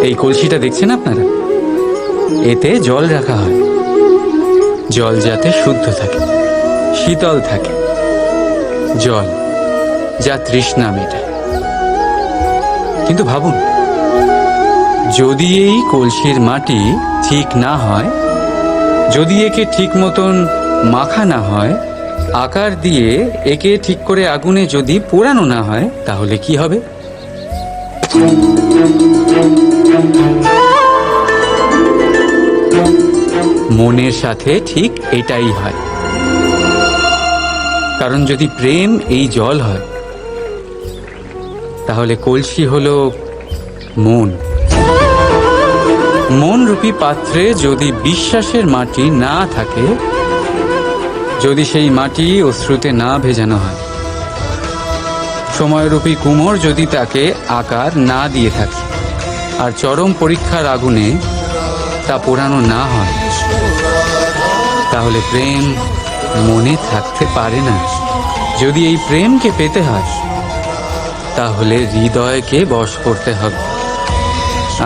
এই কলসিটা দেখছেন আপনারা, এতে জল রাখা হয়। জল যাতে শুদ্ধ থাকে, শীতল থাকে। জল যা তৃষ্ণা মেটায়। কিন্তু ভাবুন, যদি এই কলসির মাটি ঠিক না হয়, যদি একে ঠিক মতন মাখা না হয়, আকার দিয়ে একে ঠিক করে আগুনে যদি পোড়ানো না হয়, তাহলে কি হবে? মনের সাথে ঠিক এটাই হয়। কারণ যদি প্রেম এই জল হয়, তাহলে কলসি হলো মন। মন রূপী পাত্রে যদি বিশ্বাসের মাটি না থাকে, যদি সেই মাটি অশ্রুতে না ভেজানো হয়, সময়রূপী কুমোর যদি তাকে আকার না দিয়ে থাকে, আর চরম পরীক্ষার আগুনে তা পোড়ানো না হয়, তাহলে প্রেম মনে থাকতে পারে না। যদি এই প্রেমকে পেতে হয়, তাহলে হৃদয়কে বশ করতে হবে,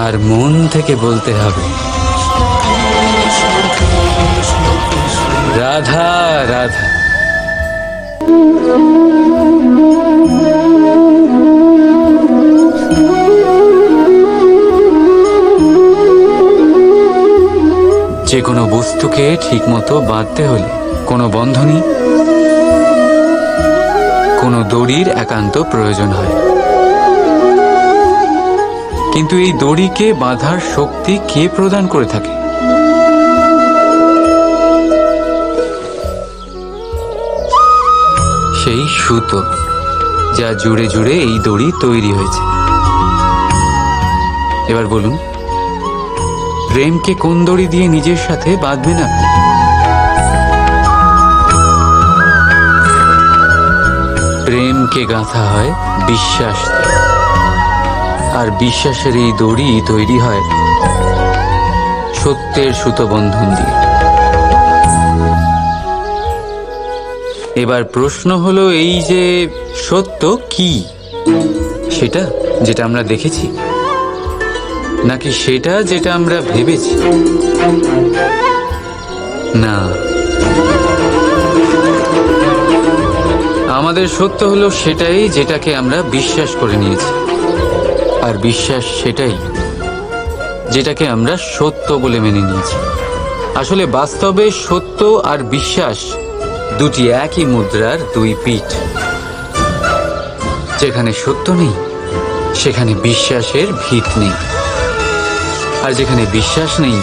আর মন থেকে বলতে হবে, রাধা রাধা। যে কোনো বস্তুকে ঠিক মতো বাঁধতে হলে কোনো বন্ধনী, কোনো দড়ির একান্ত প্রয়োজন হয়। কিন্তু এই দড়িকে বাঁধার শক্তি কে প্রদান করে থাকে? সেই সুতো, যা জুড়ে জুড়ে এই দড়ি তৈরি হয়েছে। এবার বলুন, প্রেমকে কোন দড়ি দিয়ে নিজের সাথে বাঁধবে না? প্রেমকে গাঁথা হয় বিশ্বাস দিয়ে, আর বিশ্বাসের এই দড়ি তৈরি হয় সত্যের সুতো বন্ধন দিয়ে। এবার প্রশ্ন হলো এই যে সত্য কি? সেটা যেটা আমরা দেখেছি, নাকি সেটা যেটা আমরা ভেবেছি? না, আমাদের সত্য হলো সেটাই যেটাকে আমরা বিশ্বাস করে নিয়েছি, আর বিশ্বাস সেটাই যেটাকে আমরা সত্য বলে মেনে নিয়েছি। আসলে বাস্তবে সত্য আর বিশ্বাস দুটি একই মুদ্রার দুই পিঠ। যেখানে সত্য নেই, সেখানে বিশ্বাসের ভিত নেই, আর যেখানে বিশ্বাস নেই,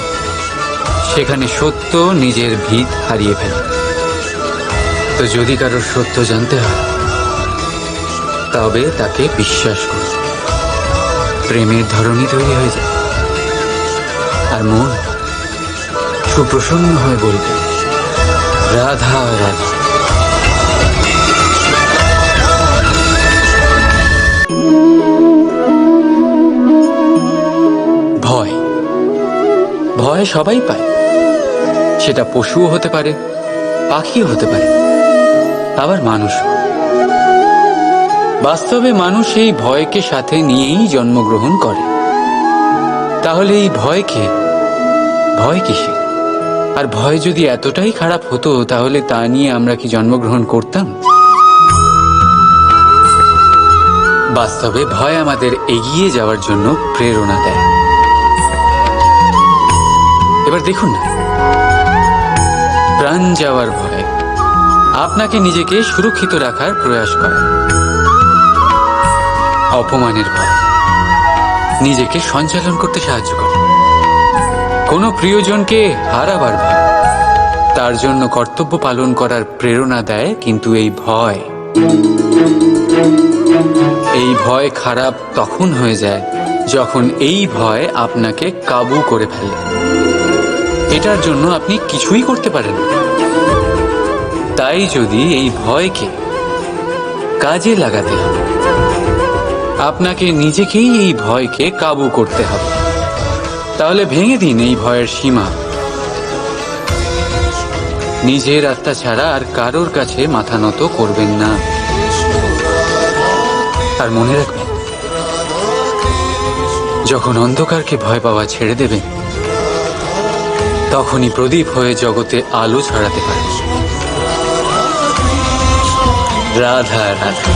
সেখানে সত্য নিজের ভিত হারিয়ে ফেলে। তো যদি কারোর সত্য জানতে হয়, তবে তাকে বিশ্বাস করুন। প্রেমের ধরনই তৈরি হয়ে যায়, আর মন সুপ্রসন্ন হয়ে বলবে, রাধা রাধা। ভয়, ভয় সবাই পায়। সেটা পশুও হতে পারে, পাখিও হতে পারে, আবার মানুষও। বাস্তবে মানুষ এই ভয়কে সাথে নিয়েই জন্মগ্রহণ করে। তাহলে এই ভয়কে, ভয় কিসে? আর ভয় যদি এতটাই খারাপ হতো, তাহলে তা নিয়ে আমরা কি জন্মগ্রহণ করতাম? বাস্তবে ভয় আমাদের এগিয়ে যাওয়ার জন্য প্রেরণা দেয়। এবার দেখুন না, প্রাণ যাওয়ার ভয় আপনাকে নিজেকে সুরক্ষিত রাখার প্রয়াস করে। অপমানের ভয় নিজেকে সঞ্চালন করতে সাহায্য করে। কোনো প্রিয়জনকে হারাবার ভয় তার জন্য কর্তব্য পালন করার প্রেরণা দেয়। কিন্তু এই ভয় খারাপ তখন হয়ে যায় যখন এই ভয় আপনাকে কাবু করে ফেলে। এটার জন্য আপনি কিছুই করতে পারেন না। তাই যদি এই ভয়কে কাজে লাগাতে হবে, আপনাকে নিজেকেই এই ভয়কে কাবু করতে হবে। তাহলে ভেঙে দিন এই ভয়ের সীমা। নিজের আত্মা ছাড়া আর কারোর কাছে মাথা নত করবেন না। আর মনে রাখবেন, যখন অন্ধকারকে ভয় পাওয়া ছেড়ে দেবেন, তখনই প্রদীপ হয়ে জগতে আলো ছড়াতে পারে। রাধা রাধা।